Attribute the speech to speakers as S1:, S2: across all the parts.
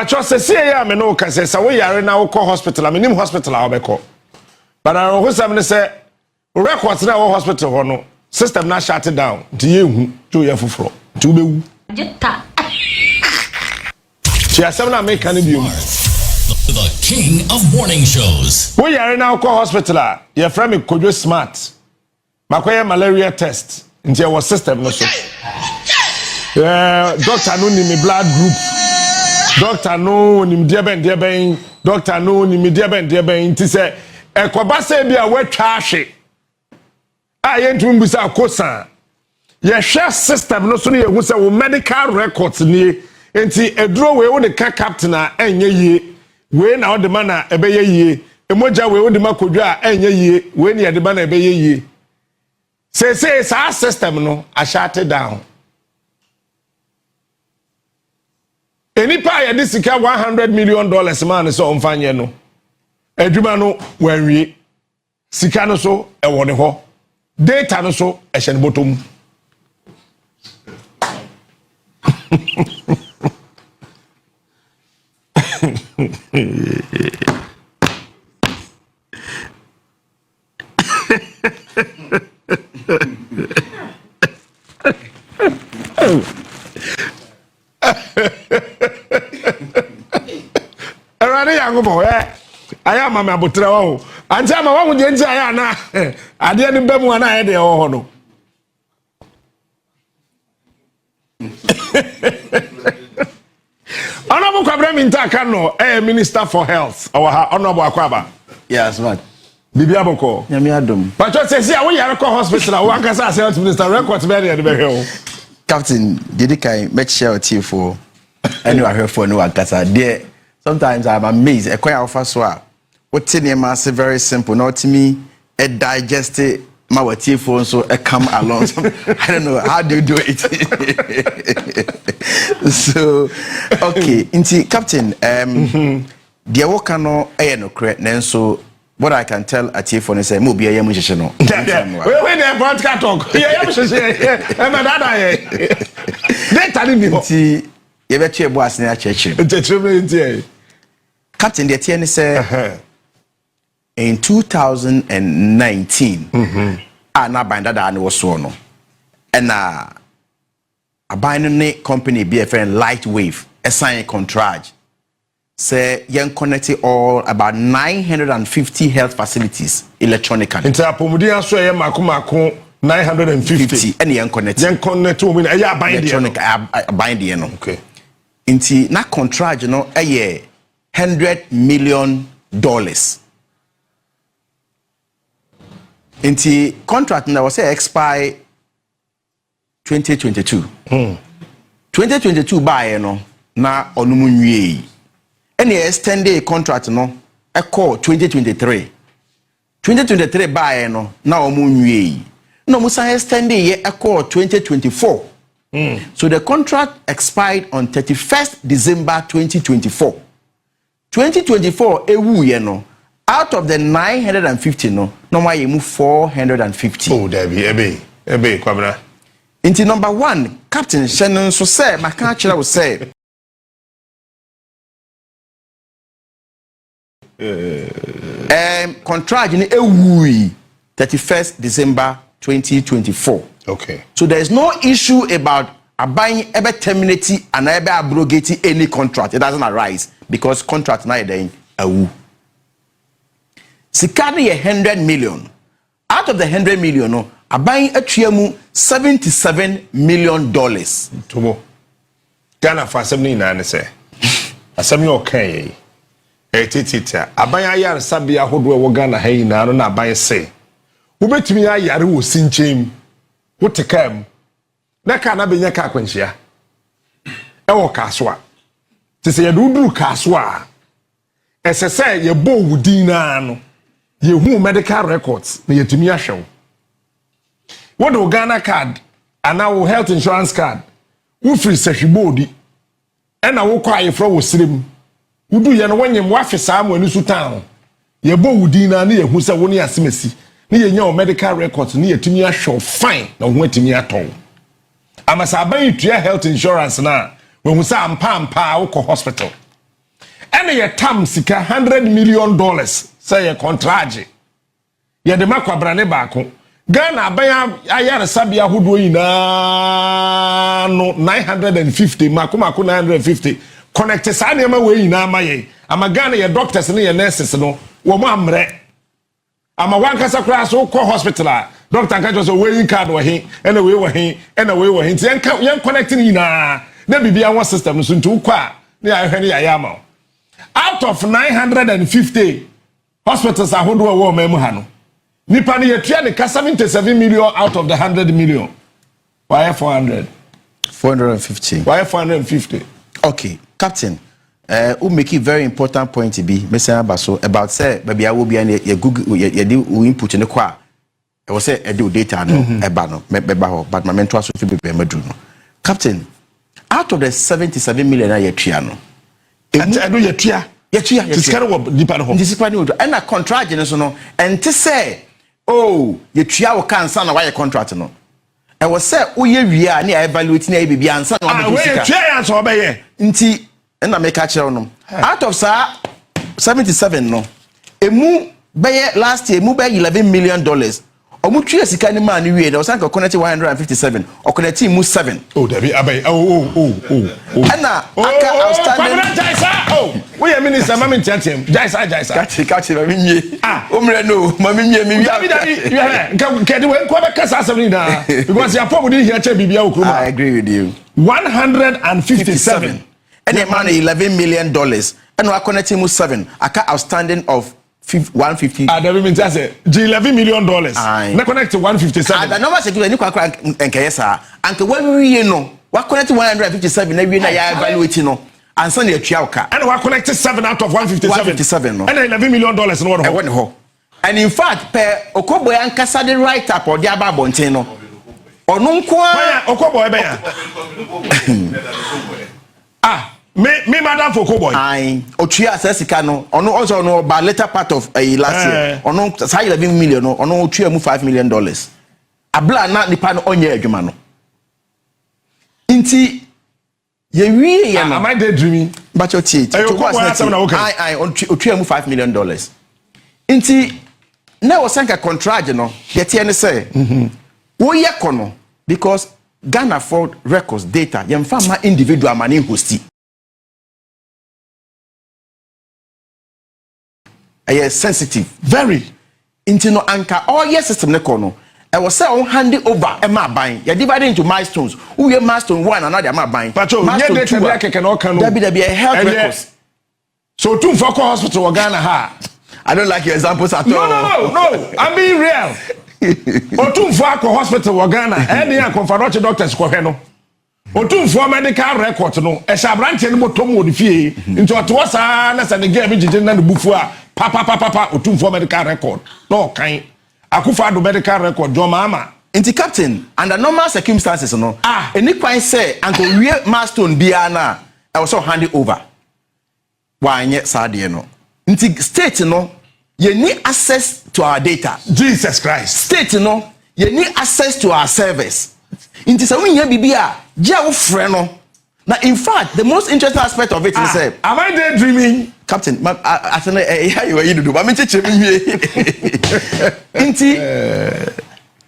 S1: Pacho se ya me no ka se sa we yare na wo call hospital am nim hospital a obekọ. But I who some say records na wo hospital ho no system na shut it down. Ti yehu to ye foforo. Ti ubewu. Jetta. Ti asem na make kan biom.
S2: The king of morning shows.
S1: We yare na wo call hospital a ye frame Kojo smart. Makoye malaria test. Nti your system no so. Doctor no ni me blood group. Doctor no ni diaben doctor no ni diaben nti se ekoba se bia wetwa ahwe a yentum bisa kosa ye share system no so ne yehu se wo medical records ni nti eduro we wo de ka captain a enye yie we na wo de ma na ebeye yie emoja we wo de ma kodwa a enye yie we ne ye de ma na ebeye yie say sa system no a shut it down. Enipa ya disika $100 million man so omfanye no adwuma no wanwie sika no so e wone ho data no so e hye ne bottom Erade yangobo aya mama abotra wa ho ante ama wa hunje nti aya na ade ne bemu na aye de ho no Honorable Kwabena Mintaka no Minister for Health our Honorable Akwaba.
S3: Yes man.
S1: Bibi aboko
S3: nyame adom
S1: Pacho say we yare ko hospital wa kasa as health minister record be dey be here.
S3: Captain did kai make sure tea for anyway here for no akasa there. Sometimes I'm amazed. A quite alpha swap. What's in your very simple. Not to me, a digested my phone so a come along. I don't know how do you do it. So okay, into Captain. The Wakano no correct. Then so what I can tell at your phone is a movie. I am just no.
S1: Wait, the broadcast talk. Yeah, I'm just saying. I'm a dada. They telling me.
S3: You bet you boss near church. Captain, the TN say in 2019, na binder that was so no, and a binary company BFN Lightwave a sign contract. Say young connected all about 950 health facilities electronically.
S1: Into Apomudia so ye mako 950
S3: and young connected.
S1: Young connected women a
S3: electronic bind no.
S1: Okay.
S3: Inti na contract no a year $100 million. Inti contract na was say expire 2022. 2022 buy no na onumu nwie. Any extended contract no e call 2023. 2023 buy no na omu nwie. No musa extended ye e call 2024. So the contract expired on 31st December 2024. 2024 ewu ye no out of the 950 no why you move 450.
S1: Oh Debbie ebe Kwabena.
S3: Into number 1 Captain Shannon so say my catcher will say contract in ewu 31st December 2024.
S1: Okay.
S3: So there is no issue about buying ever terminating and ever abrogating any contract. It doesn't arise because contract now is a Sikari $100 million. Out of the $100 million, no, buying a triamu $77 million.
S1: Tomo. Ghana for 79 say. Asami okay. Tita. Abaya yar sabia hodwe wo Ghana hey na no na abaya say. Wobetumi ayare wo sinchem. Wote kam na ka na benya ka kwanhia e wo kaso a te se ye duduru kaso a esese ye bo wudin na no ye hu medical records na yetumi ahwew wo do Ghana card ana wo health insurance card wo free sehwibodi e na wo kwa ayefro wo sirem wudu ye no wonyem wafesa amani su town ye bo wudin na ye hu se wo ne asemasi ni yenya medical records ni yetumi ahwew fine na ho atumi aton amasa ban tua health insurance na we hu say ampa wo ko hospital ene ye tam sika $100 million say ye contract ye de makwa ne baako Ghana aban ayare sabia hodo yina no 950 mako 950 connect sa na ma we yina amaye ama Ghana ye doctors ne ye nurses no wo mo amre ama wankasa kura so ko hospital a doctor kan so we card wo he ena we wo he ena we wo he nti yen connect ni yina na bibia won system so nti ukwa ne ahwe ne ya ama out of 950 hospitals ahodo wo ma mu ha no nipa ne yetua ne ka 77 million out of the 100 million. Why 400?
S3: 450.
S1: Why 450?
S3: Okay, Captain. We make a very important point to be Mr. Abaso about say baby I will be an your Google your do input in the qua. I will say I do data no but my mentor so be medru. Captain, out of the 77 million I triano.
S1: I do your tia.
S3: Yetua.
S1: This kind of depend on.
S3: This is quite new. And a contract no so and to say oh, you tria wo kan san na why contract no. E wo say oye wia na evaluate na bibi ansa na
S1: wa be sika. Ah, we tria yan so obeye.
S3: Nti na make a kire no. Out of sa 77 no. Emu beye last year emu beye $11 million. Omu tria sika ni man wie na o san ka connect 157. O connect mu 7.
S1: Oh, Debbie abey. Oh.
S3: Ana aka outstanding.
S1: Oh, we are minister mama ntiatem. Jaisa.
S3: Kachi mami nye. Ah, omre no, mami nye mi.
S1: David, you can we kwa be kasa asem na because your pom dey here che bibia okruma.
S3: I agree with you.
S1: 157.
S3: And the man $11 million. And we are connecting with 7. Aka outstanding of 150.
S1: Ah, David mean say $11 million. Na connect to 157.
S3: And the number security ni kwa enkeyesa. Anke we no. We connect 157 na we na ya evaluate no. Ansa na atua oka.
S1: And we connected 7 out of 157 no. And $11 million no
S3: one ho. And in fact, per Okoboy ankasa the write up or the ababonten no. Onu nko a
S1: Okoboy be ya. Ah, me madam for Okoboy.
S3: Ai, otua asesika no. Onu also no ba later part of last year. Onu say $11 million no. Onu otua mu $5 million. Abla na nipa no onye adwuma no. Inti ye wie ye no.
S1: Am I daydreaming?
S3: But your tea. I otua mu $5 million. Inti na wo sanka contract no. Ye tie ne say. Wo ye kono because Ghana for records data yem fama individual mani hosti. Sensitive very into no anchor all yes system ne kono I was say on hand over e ma ban you divide into milestones who ye milestone 1 another ma ban
S1: milestone 2
S3: there be a health records
S1: so two for hospital or Ghana ha
S3: I don't like your examples at all
S1: no I'm being real o two for hospital or Ghana any confirmatory doctors ko hwe no o two for medical records no e sha branch ni motom wo fie into to sa na sa ne ga bi jije na bufu a papa otum for medical record no kan Akufo Addo medical record jo mama
S3: inti captain under normal circumstances no any kwan say anko wie milestone bia na I was so hand it over wanye sade no inti state no you need access to our data
S1: Jesus Christ
S3: state no you need access to our service inti say we bibia je wo frɛ no now in fact the most interesting aspect of it is say
S1: am I daydreaming
S3: Captain, I think how you are do. I'm teaching me. Inti,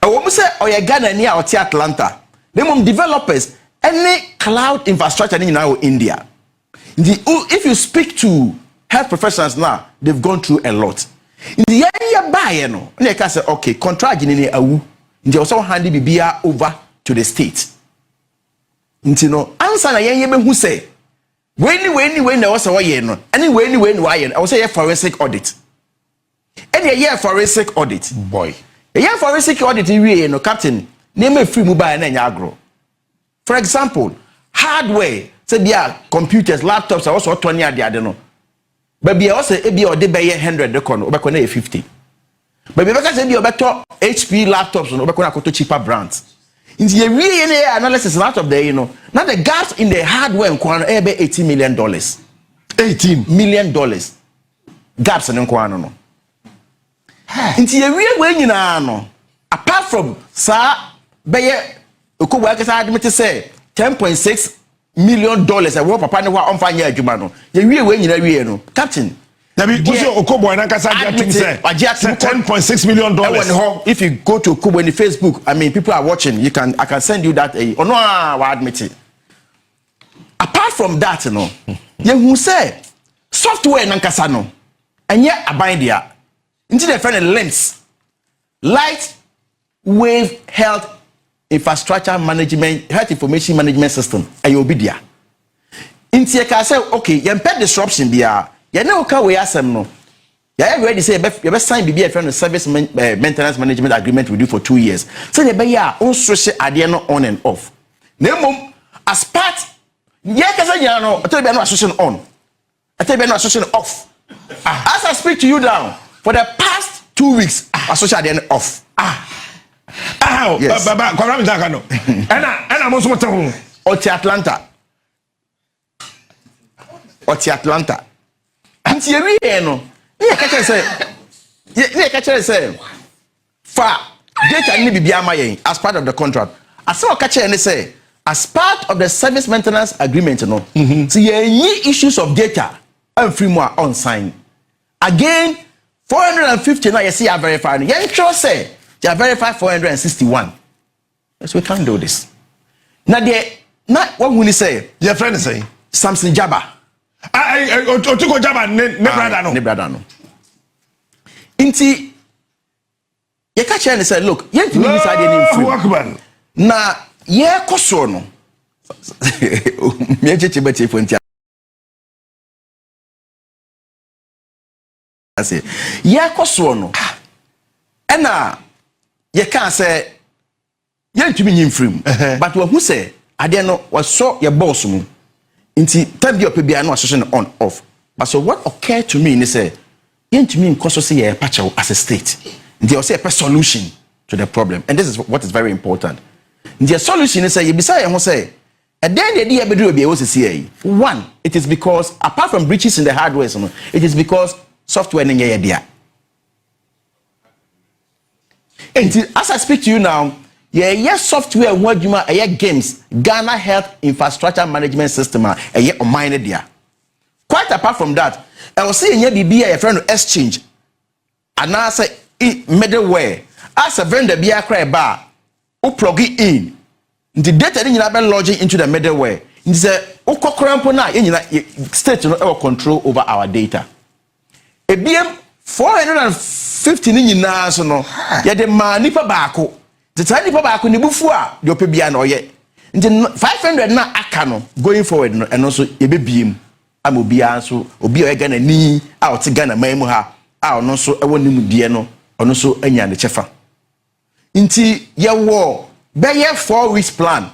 S3: I want to say, or you Ghana near or Atlanta. They want developers any cloud infrastructure in now India. If you speak to health professionals now, they've gone through a lot. In the area buy no, they can say okay, contract in any awu. They also hand the BBA over to the state. Inti no answer na yen be who say. When there was a way no and when I was say forensic audit and a year forensic audit
S1: boy
S3: a year forensic audit we no captain name a free mobile na agro for example hardware say there computers laptops are also 20 ade no but be also e be o de be 100 de kono be kono 50 but be say be o beto HP laptops no be kono akoto cheaper brands. In the real analysis out of there, now the gaps in the hardware and $80 million. $18 million gaps in Kwano. No. In the real way, no. Apart from Sir Boye, Okoe admit to say 10.6 million and what papa ne wa on fanya adwuma no ye we nyina wie no captain
S1: Nabi also Okoboy na kasa Agyapong 10.6 million dollars.
S3: If you go to Okoboy in the Facebook, I mean people are watching, I can send you that or no I admit it. Apart from that no ye hu say software na kasa no enye aban dia into the friend lens light wave health infrastructure management health information management system and you be there into ye ka say okay ye pet disruption bia ye na oka we asem no ye ready say you be sign bibia friend service maintenance management agreement with you for 2 years so ye be ya on social ade no on and off na mom as part ye ka say ya no to be no association on I tell you no association off as I speak to you now for the past 2 weeks association ade off
S1: yes. Baba Kwabena Agyarko no ana mo so mo te ho otchere Atlanta anti ye wie no ye ka chere say fa data ni bibia ma yen as part of the contract as o ka chere ni say as part of the service maintenance agreement no so ye issues of data and free more on sign again 450 na ye see ya verify no ye sure say you verify 461 so we can't do this now there not what we say your friend is saying
S3: Samson Jaba
S1: Otiko Jaba ne brother no inti ye catch and say look ye to me side any na ye koso no me cheche beti fonti say ye koso no ena ye can say ye ntumi nyim frame but who say ade no was so your boss mu nti time bi opebia no association on off but so what occurred to me ni say ye ntumi nkoso say ye pacha as a state nti o say a solution to the problem and this is what is very important the solution is say you beside you say and then the idea be obi e wo sisi one it is because apart from breaches in the hardware so it is because software no ye dia. And as I speak to you now, yes, software what you games, Ghana Health Infrastructure Management System, a minor there. Quite apart from that, I was saying BB a friend of exchange, and I say middleware. As a vendor be a cry bar, who plug it in. The data in your lodging into the middleware. It's a Okokrampo in state no control over our data. A BM 450 ni nyina so no ye de ma nipa baako the tiny nipa baako ni bufu a de opebia na oye nti 500 na aka no going forward no eno so ye bebiem am obia so obi o Ghana ni a o te Ghana mamu ha a ono so ewo nim die no ono so anya ne chefa nti ye wo be ye 4 weeks plan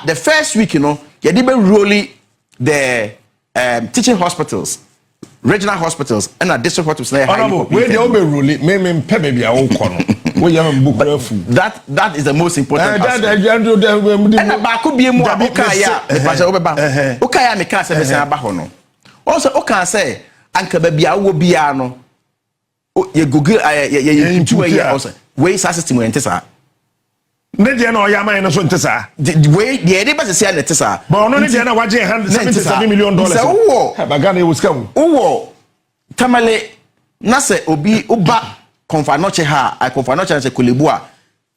S1: the first week you know ye de be rolling the teaching hospitals regional hospitals and district hospitals where they be ruling me pay baby a wo kono we yam bukura fu
S3: that is the most important and ba ko bie mu abuka ya me pa se wo be ba uka ya me ka se be se aba ho no also uka say anka ba bia wo bia no ye google ye tuwa ya also we system ente sa
S1: ne dia na oyama ene so ente sa
S3: we de dey ba se ya ente sa
S1: but ono ne dia na waje $177 million
S3: so
S1: ba Ghana e wuska mu
S3: wo tamale na se obi uba konfanoche ha I konfanoche se kolebu a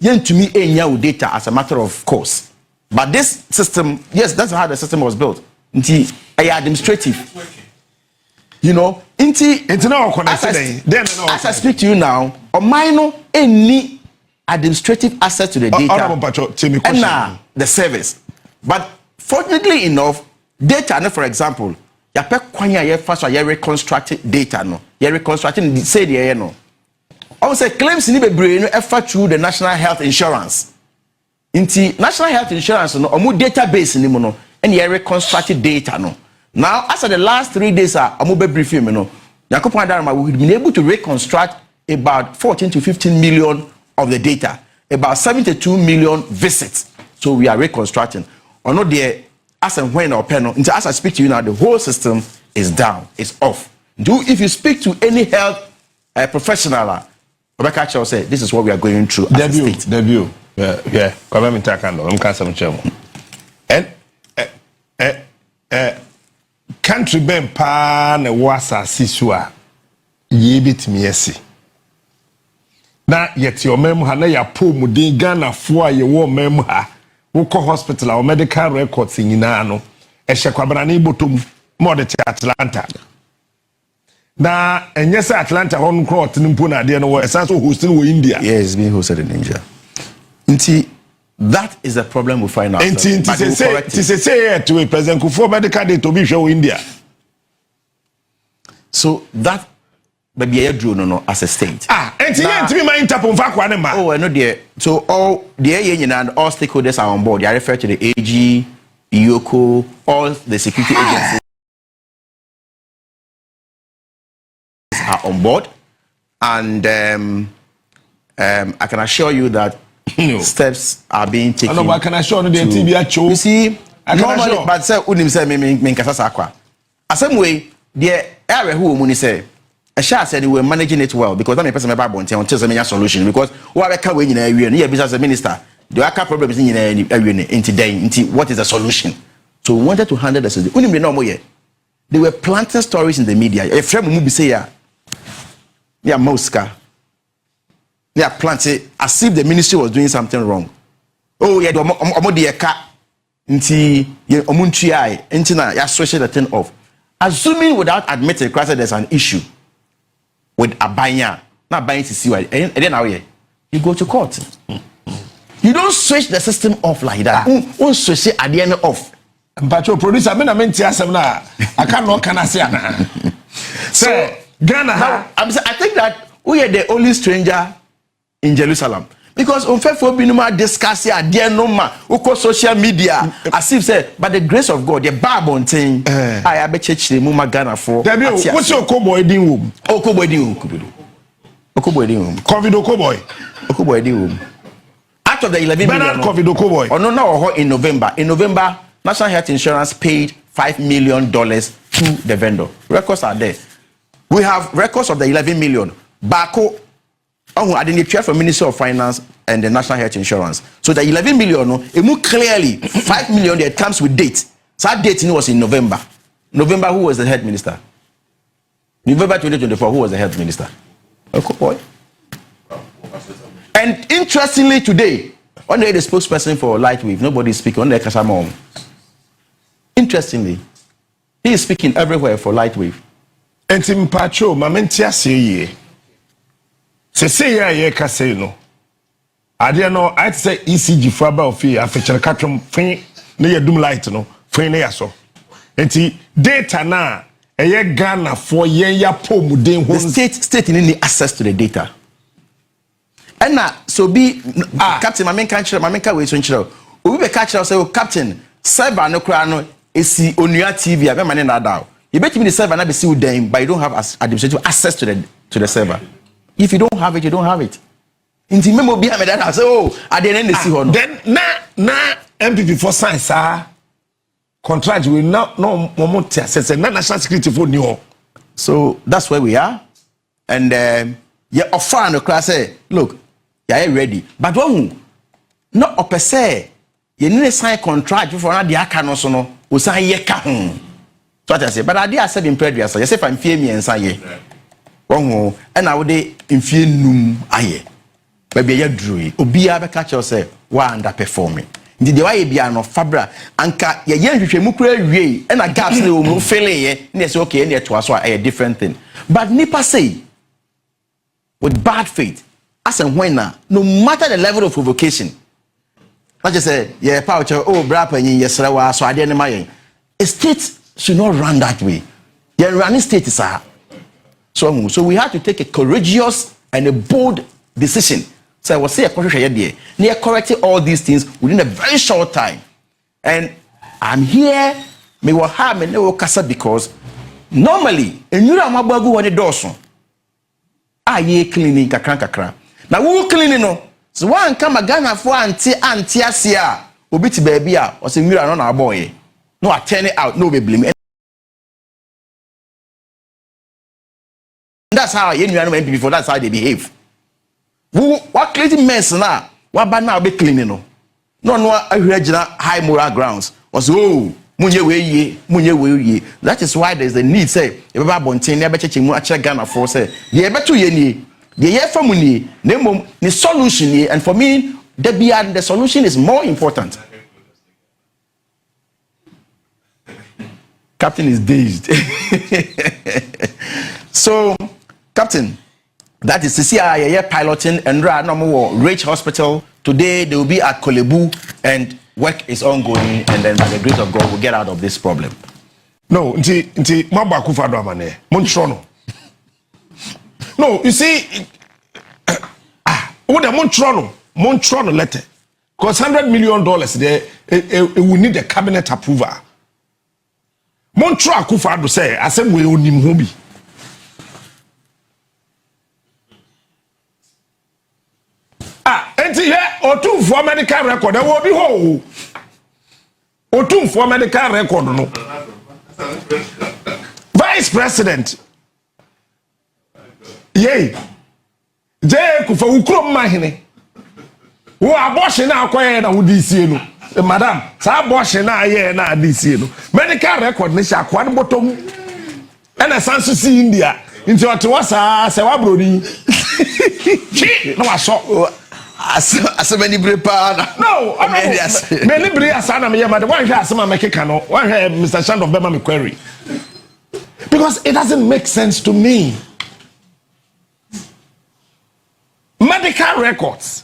S3: yentumi enya wo data as a matter of course but this system yes that's how the system was built nti administrative you know nti
S1: now connect then
S3: as I speak to you now o minor any administrative access to the data and the service but fortunately enough data for example ya pe kwanya ye fa so ya reconstruct data no ya reconstructing say the no I say claims ni bebre no efa through the national health insurance inti national health insurance no omu database ni mu no and ya reconstruct data no now as of the last 3 days omu be brief me no Yakupon Addo we have been able to reconstruct about 14 to 15 million of the data, about 72 million visits. So we are reconstructing. Or not there, as and when or panel, as I speak to you now, the whole system is down, it's off. If you speak to any health professional, Rebecca Chow said, this is what we are going through as a state.
S1: Debut. Yeah. And country ben pa na wasa sisua ye bitimi ese na yet your mem ha na ya pomuden Ghana fo aye wo mem ha wo ko hospital or medical records nyina no e hye Kwabena na ibotom mo de Atlanta na enyese Atlanta hon crowd nimpo na de no wo esanso hosting wo India.
S3: Yes, being hosted in India. Inti, that is the problem we find out.
S1: Inti say to President Akufo medical day to be show India.
S3: So that baby Addo no as a state.
S1: Inti me mind tap on Kwaku Annan.
S3: Oh, I know there. So all the union and all stakeholders are on board. They are referred to the AG, Yoko, all the security agencies are on board, and I can assure you that steps are being taken.
S1: I can assure you the TBA show.
S3: You see, normally, but say unim say me kasa sakwa. Same way, the area who money say, I shall say we were managing it well because that person about until some solution because what I can win in area here business minister. The other problem is in area into what is the solution? So we wanted to handle the solution. Unim no more. They were planting stories in the media. A friend will be say yeah, Mosca. They are planting as if the ministry was doing something wrong. Oh, yeah, the car into Omunchiai, into ya switch the thing off. Assuming without admitting that there's an issue with a buyer, not buying to see why, and then now you go to court. You don't switch the system off like that. You switch it at the end off.
S1: But your producer, I can't say. So Ghana,
S3: I think that we are the only stranger in Jerusalem because on faithful binuma discuss here dear no man who social media as if say by the grace of God the Bible thing I be church the muma Ghana for
S1: what's your Okoe din room
S3: Okoe din room
S1: COVID
S3: Okoe din room out of the 11 million
S1: COVID Okoe
S3: or no in November National Health Insurance paid $5 million to the vendor. Records are there. We have records of the 11 million. Bako, I didn't check from Ministry of Finance and the National Health Insurance. So the 11 million, it moved clearly 5 million. It comes with date. So that date was in November. November, who was the head minister? November 2024, who was the health minister? Okoe. And interestingly, today, on the spokesperson for Lightwave, nobody is speaking on the Kasamon. Interestingly, he is speaking everywhere for Lightwave.
S1: Enti mpacho mamentia seye se ye ka say no ade no I say ECG for aba ofi afechere katwom fin na yadum light no fin na yaso enti data na eye Ghana for yen ya pomuden ho
S3: state need access to the data and na so be captain mamenka we so nchiro obi be catch say captain server no kra no esi onua TV abe mane na da. You bet me the server not be see with them, but you don't have administrative access to the server. If you don't have it, you don't have it. Inti memo be me that I say, oh, at the end they see her.
S1: Then na MPP for science contract will no more access na national security for new.
S3: So that's where we are. And yeah, offer no class say, look, you ready. But one no opese, you need to sign contract for na the account so no, we sign ye ka. So what I say, but I did said in previous. I say if I'm fear me and say, and I would in fear num aye. Baby, you drew it. Obia be catch yourself. Why underperforming? Did the way be no fabra? Anka ye mukre we and a gaps no fail ye. Yes, okay, and to us a different thing. But Nipa say with bad faith, as and when no matter the level of provocation. Like I said, yeah, pouch, oh, brapa, yes, so I didn't mind. A state should not run that way. The running state is so we had to take a courageous and a bold decision. So I was say a question there. Near correcting all these things within a very short time. And I'm here, me will have me no kasa because normally in you am abagu one doson. Ye cleaning kakran. Now who cleaning no? So one come a Ghana for anti asia. Obiti baby or say we are not our boy. No, I turn it out. No, we blame. And that's how you know before. That's how they behave. What cleaning mess now? What bad now be cleaning? No, I heard high moral grounds. Was That is why there's a need, say, if you have bontin, never checking much Ghana for say, the better ye, the year family, the solution, and for me, the solution is more important. Captain is dazed. So, Captain, that is CCI piloting and Rich Hospital. Today they will be at Kolebu and work is ongoing, and then by the grace of God we'll get out of this problem.
S1: No, nti maba Akufo Addo amane. Montrono. No, you see, what the Montrono letter. Because $100 million there, it will need the cabinet approval. Montro Akufo Addo say, I said we own him hobby. Enti here, Otum for medical record, there will be whole. Otum for medical record, no. Vice President. Yay. Jay Kufa Ukrom Mahine. Who are washing our quiet and would see you. Madam, sa washing our year na this year. Medical record, Nisha, one bottom. And a Sansu see India. Into a Tuasa, Sawabrodi. No, I saw.
S3: As many prepare.
S1: No, many Briasana, but why has some Mekano? Why have Mr. Scándal Bema query? Because it doesn't make sense to me. Medical records.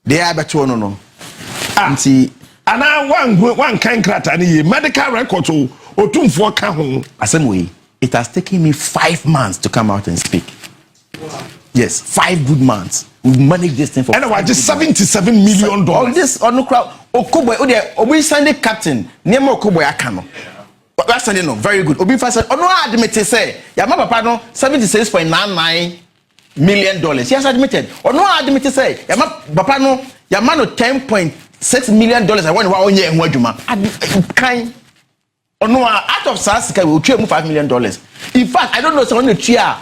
S3: They are better no.
S1: And now one kind cratani medical records or 2 4 kahun.
S3: Same way, it has taken me 5 months to come out and speak. Wow. Yes, 5 good months. We've managed this thing for.
S1: And just $77 million.
S3: All this on the crowd. Okoe, Obi Sunday captain. Name Okoe Akano. That's no very good. Obi said, "Oh no, I admit to say, Yama Papa no $76.99 million. He has admitted. Oh no, I admit to say, Yama Papa no Yamano $10.6 million. I want 1 year in Wajuma. Kind. Oh no, out of Sasika, we'll trade $5 million. In fact, I don't know so on the chair.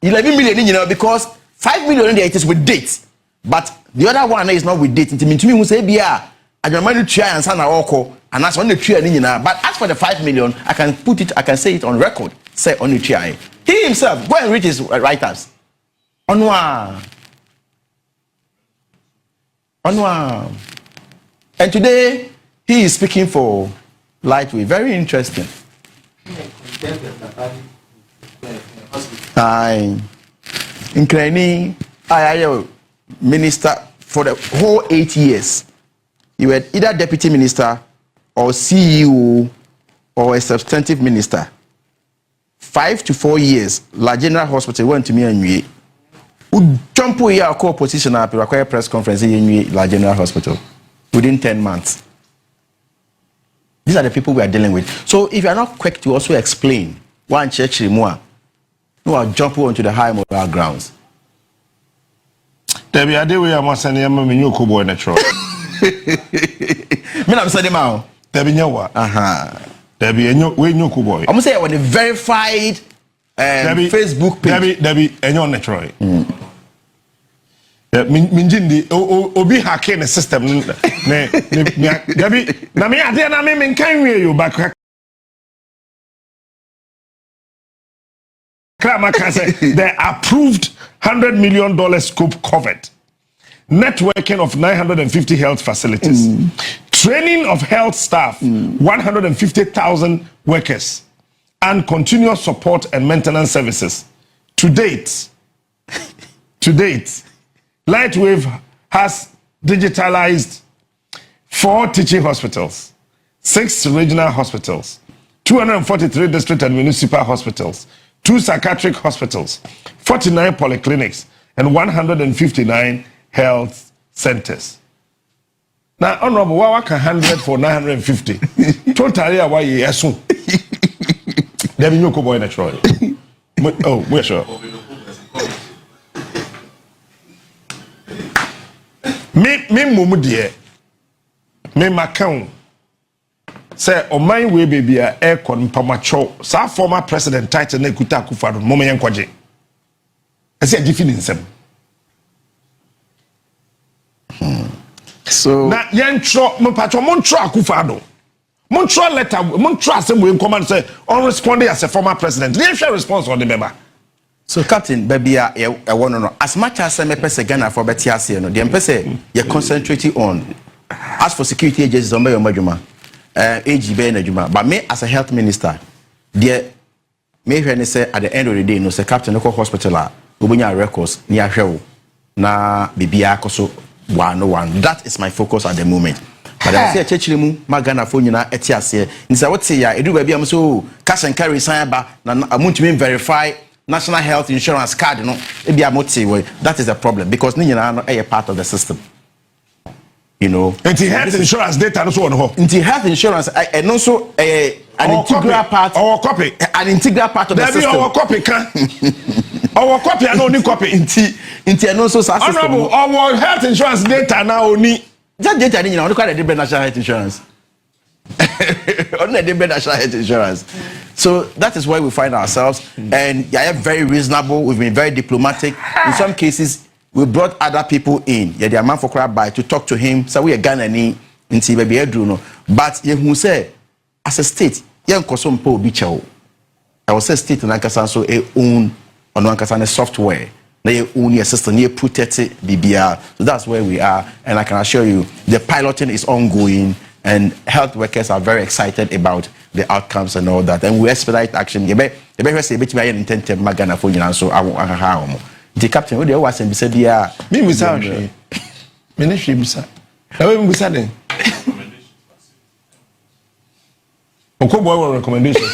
S3: 11 million, you know, because 5 million in there it is with dates, but the other one is not with dates. It means to me, we say, "Bia, Agyeman try and Sana Oko, and that's on the tree and But as for the 5 million, I can say it on record. Say on the tree. He himself go and read his writers. Onwa. And today he is speaking for Lightweight. Very interesting. In Kennedy, I minister for the whole 8 years. You were either deputy minister or CEO or a substantive minister. 5 to 4 years, La General Hospital went to me and we jump here a co-opposition up require press conference in La General Hospital within 10 months. These are the people we are dealing with. So if you are not quick to also explain one church more. No, I'll jump onto the high moral grounds.
S1: Debbie, I did we are sending a new Kubo in the truck.
S3: I'm sending him out.
S1: Debbie, you know what? Debbie, we new Kubo. I'm
S3: going to say on the verified Facebook page.
S1: Debbie, and you're natural. Minjindi, Obi hacking the system. Debbie, Nami, I didn't can you back. The approved $100 million scope covered. Networking of 950 health facilities. Training of health staff, 150,000 workers. And continuous support and maintenance services. To date, Lightwave has digitalized 4 teaching hospitals, 6 regional hospitals, 243 district and municipal hospitals, 2 psychiatric hospitals, 49 polyclinics, and 159 health centers. Now, Honorable, what can 100 for 950? Totally, why you assume? There be no boy in the Troy. Oh, we're sure. Me, mumu dear. Me, Macau. Say, o my way baby a aircon pamacho. Sa former president title ne kuta Akufo Addo mama yankwaje. I say Gyamfi nsem.
S3: So
S1: na yantro mo patro mo ntro Akufo Addo. Montreal letter, Montreal assembly in command say on responding as a former president. They share response on the member.
S3: So Captain, baby, I want to know as much as I say Ghana for Betiasi, no, the emphasis you're concentrating on. As for security agencies, on my majuma, AGB and Juma, but me as a health minister, dear, may when say at the end of the day, no, say Captain local hospital, Ubunya records near Show, na Bibia Koso 101. That is my focus at the moment. But I say a church limu, Magana phone na etiase. Nisa what say ya? Edu baby am so cash and carry sign ba na amuntu me verify national health insurance card no. Ebi amote way. That is the problem because ni nyina no a part of the system. You know.
S1: Anti health insurance data no so on ho.
S3: Anti health insurance and also an integral part.
S1: Our copy.
S3: An integral part of the system.
S1: Our copy can. Our copy and only copy. Anti
S3: and also system.
S1: Honorable, our health insurance data now only.
S3: That data you know, look at the national health insurance. Only the national health insurance. So that is where we find ourselves, and yeah, very reasonable. We've been very diplomatic. In some cases, we brought other people in. Yeah, the man for crab by to talk to him. So we are Ghanaian in baby Edruno. But you who say as a state, young Kosom Po Bichao. I was a state in Ankasan so a own on Ankasan software. They own your system, they protect it, BBR. So that's where we are. And I can assure you, the piloting is ongoing, and health workers are very excited about the outcomes and all that. And we expedite action. You better say, "Bet me intent to Magana for you." So I won't have the captain. What do you want to say? "Yeah,
S1: me Musa, Ministry Musa. How are Musa then?" Okoe recommendation.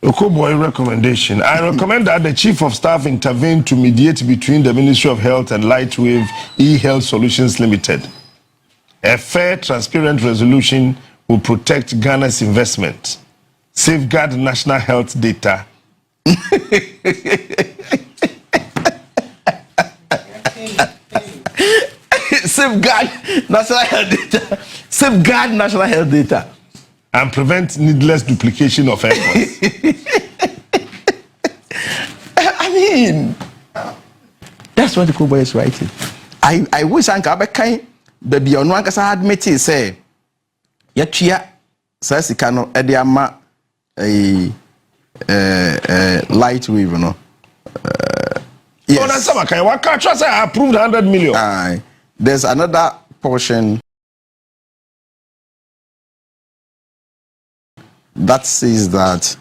S1: Okoe recommendation. I recommend that the Chief of Staff intervene to mediate between the Ministry of Health and Lightwave e-Health Solutions Limited. A fair, transparent resolution will protect Ghana's investment, safeguard national health data.
S3: Safeguard national health data. Safeguard national health data.
S1: And prevent needless duplication of efforts.
S3: I mean, that's what the Kobo is writing. I wish I could kind baby on one because I admit it say Yachia says he cannot ediama a light wave, you know. Yes.
S1: Oh, that's some kind. What can't I say? I approved 100 million.
S3: There's another portion that says that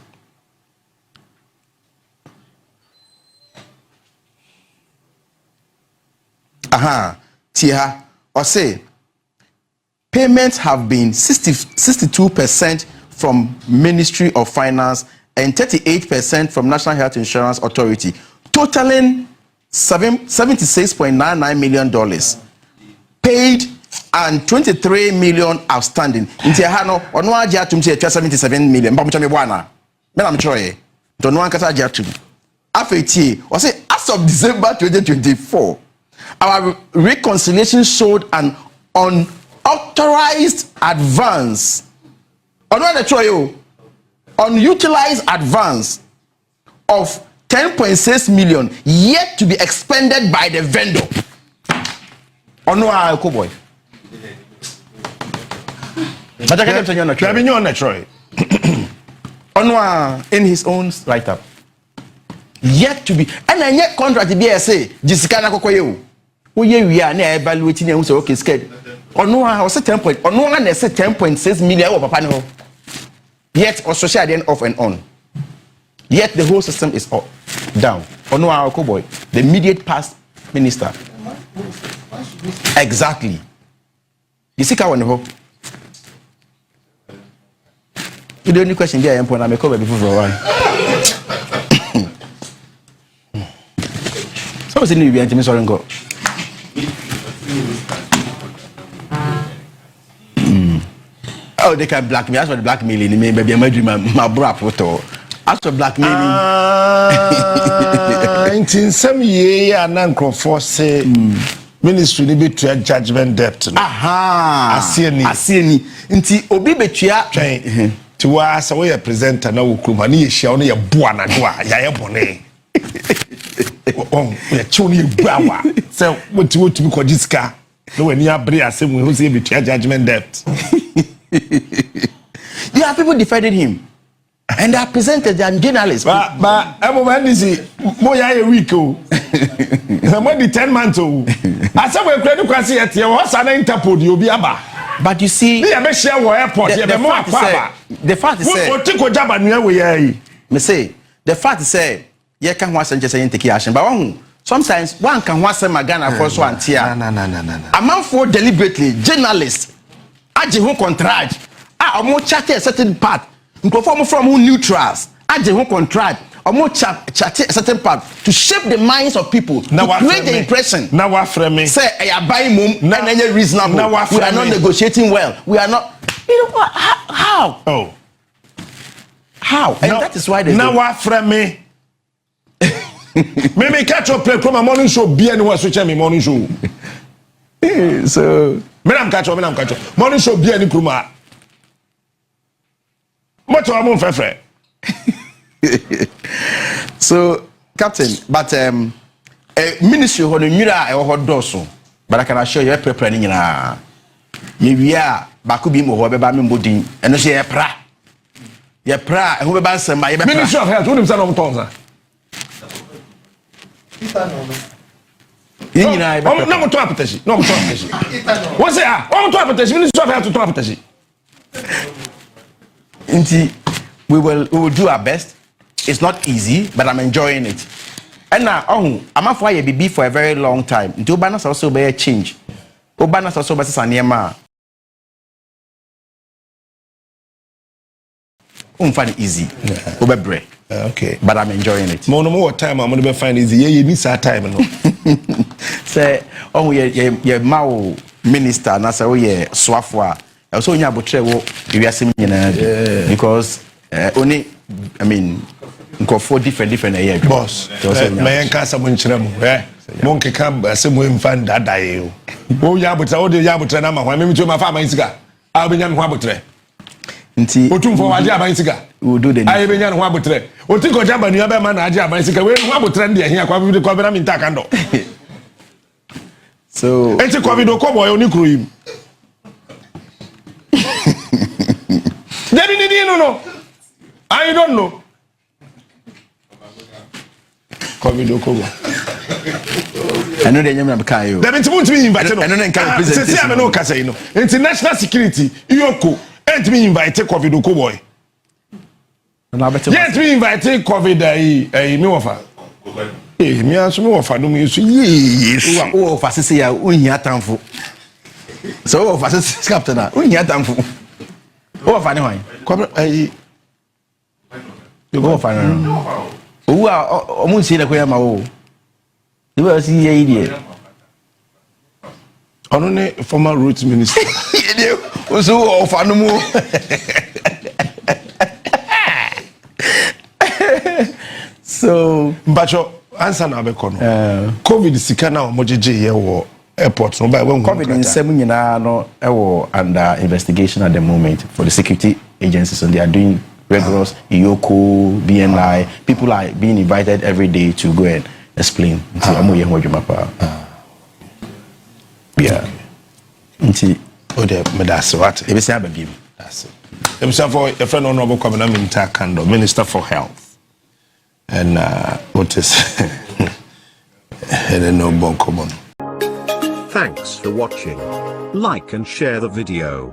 S3: Tia or say payments have been 62% from Ministry of Finance and 38% from National Health Insurance Authority, totaling $76.99 million paid and 23 million outstanding. Inti hano ono aje atum se 77 million. Mpa mchame bwana. Me na mchoye. Don't want kasa aje atum. Afeti, o say as of December 2024, our reconciliation showed an unauthorized advance. Ono the choyo. Unutilized advance of 10.6 million yet to be expended by the vendor. Ono a Koboy. But I can't in his own write-up. Yet to be, and I yet contract the BSA, Jessica Nakoyo. We are near evaluating and also okay scared. Or no one was a 10 point, or no one has 10.6 million over panel. Yet or social then off and on. Yet the whole system is up, down. Or no one boy, the immediate past minister. Exactly. You see, how the only question there, I'm going to make over before for a while. So, what's the new event? Sorry, go. Oh, they can blackmail. That's what blackmailing. Maybe I'm my bra photo. As for blackmailing.
S1: In some year, Akufo Addo ministry ni betua judgment debt.
S3: Aha. Asieni. Nti obi betua.
S1: Tiwa sa we presenter na wo kroma na ye hia no ye boa na do a ya ye bone. Oh, ye chu ni buawa. Say what you to be kwajiska. No when you abre asem who say be judgment debt.
S3: There are people defending him. And they are presented as journalists.
S1: But everyone is more a week. More than 10 months. I said, we're going to see it. You was an interpol, you'll be aba. But you see, the fact is, the fact is, you can watch and just take action. But sometimes one can watch some Ghana for so and tia. No. A man for deliberately journalists. Aje who contract. More chat a certain part. Perform from who neutrals. Aje who contract. More chat a certain part to shape the minds of people. Now to create the impression. Now what frame me? Say I buy mum and any reasonable. Now we are not negotiating well. We are not. You know what? How? Oh. How? And now, that is why they. Now what frame me? Me catch up play from a morning show. Be anyone switch me morning show. So me am catch up. Morning show be any kruma. What am I fair? So, Captain, but ministry ho no nwira e ho doso. But I can assure you prepare ni nyina. Ye wia ba ko bi mo ho be ba me mbodin. Eno se ye pra. Ye pra e ho be ba nsema ye be pra. Ministry of Health, who say no mton sa? Ye nyina e be pra. No mton apetashi. No mton apetashi. What say ah? O mton apetashi, Ministry of Health to apetashi. Inti we will do our best. It's not easy, but I'm enjoying it. And now, I'm a fire BB for a very long time. Do banners also be a change. O banners also be a find it easy. Okay. But I'm enjoying it. More time I'm gonna find easy. Yeah, you miss our time, no. Say, ye Mao minister, na say ye swafwa. Also, you have to say because only, I mean, go for different area. Boss, my casa munchram, monkey camp, a similar fan that die. Oh, Yabutra, oh, the Yabutra, when we to my farmer in cigar, I'll be young Wabutre. Utum for Ajaba in cigar. We'll do the I be young Wabutre. What think of Jabba, you have a man Ajaba in cigar, where Wabutrendi here, Kwaku Kwabena in Takando. So, it's a Kwabido Kobo, only crew. No. I don't know. COVID Okobo. I know the name of Kayo. That means won't be invited. I don't know. International security, Yoko, ain't me invited COVID Okobo. Yes, we invited COVID a no offer. Eh, me as no offer, no me. Yes. Oh, Fassia, Unyatamfu. So, Fassis Captain, Unyatamfu. Oh, fine, why? You go find who are almost see the Quayama. You will see a idiot. Only former roots minister. Also, of animal. So, but your answer now, COVID is now, Mojiji, or airports, no by one COVID in 7 years now, under investigation at the moment for the security agencies, and they are doing regulars, Yoko, BNI. People are being invited every day to go and explain. Yeah. That's what. That's it. Himself for a friend honorable Kwabena Agyapong, Minister for Health. And what is no bon common.
S4: Thanks for watching. Like and share the video.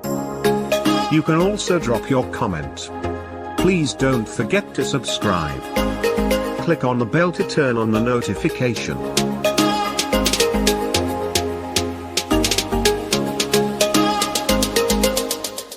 S4: You can also drop your comment. Please don't forget to subscribe. Click on the bell to turn on the notification.